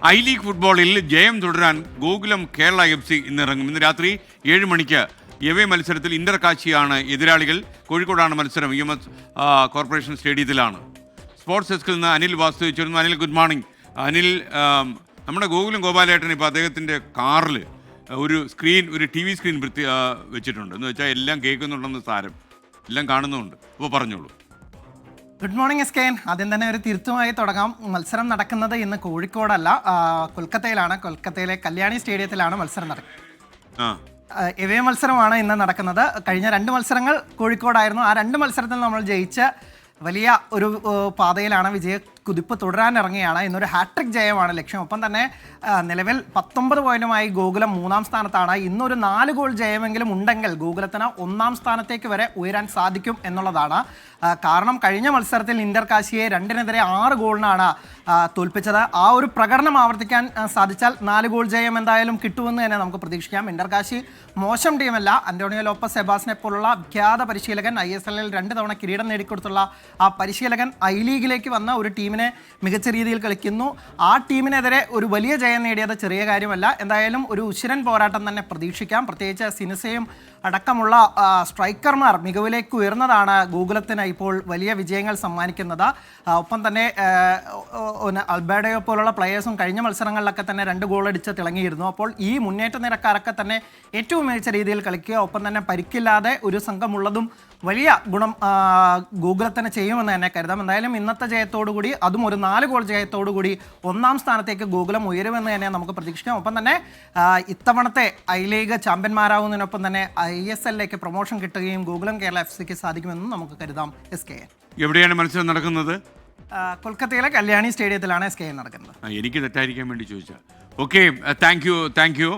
I league ഫുട്ബോളിൽ ജയം തുടരാൻ ഗോകുലം കേരള FC ഇന്നിറങ്ങും. ഇന്ന് രാത്രി 7 മണിക്ക് എവേ മത്സരത്തിൽ ഇന്റർ കാശിയാണ് എതിരാളികൾ. കോഴിക്കോടാണ് മത്സരം. EMS കോർപ്പറേഷൻ സ്റ്റേഡിയത്തിലാണ്. സ്പോർട്സ് ഡെസ്കിൽ നിന്ന് അനിൽ വാസ്തു ചേരുന്നു. Anil, good morning. അനിൽ, നമ്മുടെ ഗോകുലം ഗോപാലേട്ടൻ ഇപ്പോൾ അദ്ദേഹത്തിൻ്റെ കാറിൽ ഒരു TV സ്ക്രീൻ വെച്ചിട്ടുണ്ട്. എന്ന് വെച്ചാൽ എല്ലാം കേൾക്കുന്നുണ്ടെന്ന് സാരം, എല്ലാം കാണുന്നുമുണ്ട്. അപ്പോൾ പറഞ്ഞോളൂ. Good morning SKN. ആദ്യം തന്നെ ഒരു തിരുത്തുമായി തുടങ്ങാം. മത്സരം നടക്കുന്നത് ഇന്ന് കോഴിക്കോടല്ല, കൊൽക്കത്തയിലാണ്. കൊൽക്കത്തയിലെ കല്യാണി സ്റ്റേഡിയത്തിലാണ് മത്സരം നടക്കുന്നത്. എവേ മത്സരമാണ് ഇന്ന് നടക്കുന്നത്. കഴിഞ്ഞ 2 മത്സരങ്ങൾ കോഴിക്കോടായിരുന്നു. ആ 2 മത്സരത്തിൽ നമ്മൾ ജയിച്ച വലിയ ഒരു പാതയിലാണ്. വിജയ കുതിപ്പ് തുടരാനിറങ്ങിയാണ്. ഇന്നൊരു ഹാട്രിക് ജയമാണ് ലക്ഷ്യം. ഒപ്പം തന്നെ നിലവിൽ 19 പോയിന്റുമായി ഗോകുലം 3-ാം സ്ഥാനത്താണ്. ഇന്നൊരു 4 ഗോൾ ജയമെങ്കിലും ഉണ്ടെങ്കിൽ ഗോകുലത്തിന് 1-ാം സ്ഥാനത്തേക്ക് വരെ ഉയരാൻ സാധിക്കും എന്നുള്ളതാണ്. കാരണം കഴിഞ്ഞ മത്സരത്തിൽ ഇന്റർ കാശിയെ 2-നെതിരെ 6 ഗോളിനാണ് തോൽപ്പിച്ചത്. ആ ഒരു പ്രകടനം ആവർത്തിക്കാൻ സാധിച്ചാൽ 4 ഗോൾ ജയം എന്തായാലും കിട്ടുമെന്ന് തന്നെ നമുക്ക് പ്രതീക്ഷിക്കാം. ഇന്റർ കാശി മോശം ടീമല്ല. അന്റോണിയോ ലോപ്പസ് സെബാസിനെ പോലുള്ള വിഖ്യാത പരിശീലകൻ, ISL-ൽ 2 തവണ കിരീടം നേടിക്കൊടുത്തുള്ള ആ പരിശീലകൻ ഐ ലീഗിലേക്ക് വന്ന ഒരു ടീമിനെ മികച്ച രീതിയിൽ കളിക്കുന്നു. ആ ടീമിനെതിരെ ഒരു വലിയ ജയം നേടിയത് ചെറിയ കാര്യമല്ല. എന്തായാലും ഒരു ഉശിരൻ പോരാട്ടം തന്നെ പ്രതീക്ഷിക്കാം. പ്രത്യേകിച്ച് സിനിസയും അടക്കമുള്ള സ്ട്രൈക്കർമാർ മികവിലേക്ക് ഉയർന്നതാണ് ഗോകുലത്തിന് ഇപ്പോൾ വലിയ വിജയങ്ങൾ സമ്മാനിക്കുന്നത്. ഒപ്പം തന്നെ അൽബേഡയോ പോലുള്ള പ്ലെയേഴ്സും കഴിഞ്ഞ മത്സരങ്ങളിലൊക്കെ തന്നെ 2 ഗോളടിച്ച് തിളങ്ങിയിരുന്നു. അപ്പോൾ ഈ മുന്നേറ്റ നിരക്കാരൊക്കെ തന്നെ ഏറ്റവും മികച്ച രീതിയിൽ കളിക്കുക. ഒപ്പം തന്നെ പരിക്കില്ലാതെ ഒരു സംഘമുള്ളതും വലിയ ഗുണം ഗോകുലത്തിന് ചെയ്യുമെന്ന് തന്നെ കരുതാം. എന്തായാലും ഇന്നത്തെ ജയത്തോടുകൂടി, അതും ഒരു 4 ഗോൾ ജയത്തോടുകൂടി 1-ാം സ്ഥാനത്തേക്ക് ഗോകുലം ഉയരുമെന്ന് തന്നെ നമുക്ക് പ്രതീക്ഷിക്കാം. ഒപ്പം തന്നെ ഇത്തവണത്തെ ഐ ലീഗ് ചാമ്പ്യന്മാരാകുന്നതിനൊപ്പം തന്നെ ISL-ലേക്ക് പ്രൊമോഷൻ കിട്ടുകയും ഗോകുലം കേരള FC-ക്ക് സാധിക്കുമെന്നും നമുക്ക് കരുതാം. SKN. എവിടെയാണ് മത്സരം നടക്കുന്നത്? കൊൽക്കത്തയിലെ കല്യാണി സ്റ്റേഡിയത്തിലാണ് SKN നടക്കുന്നത്. എനിക്ക് തെറ്റായിരിക്കാൻ വേണ്ടി ചോദിച്ചാൽ. Okay, thank you.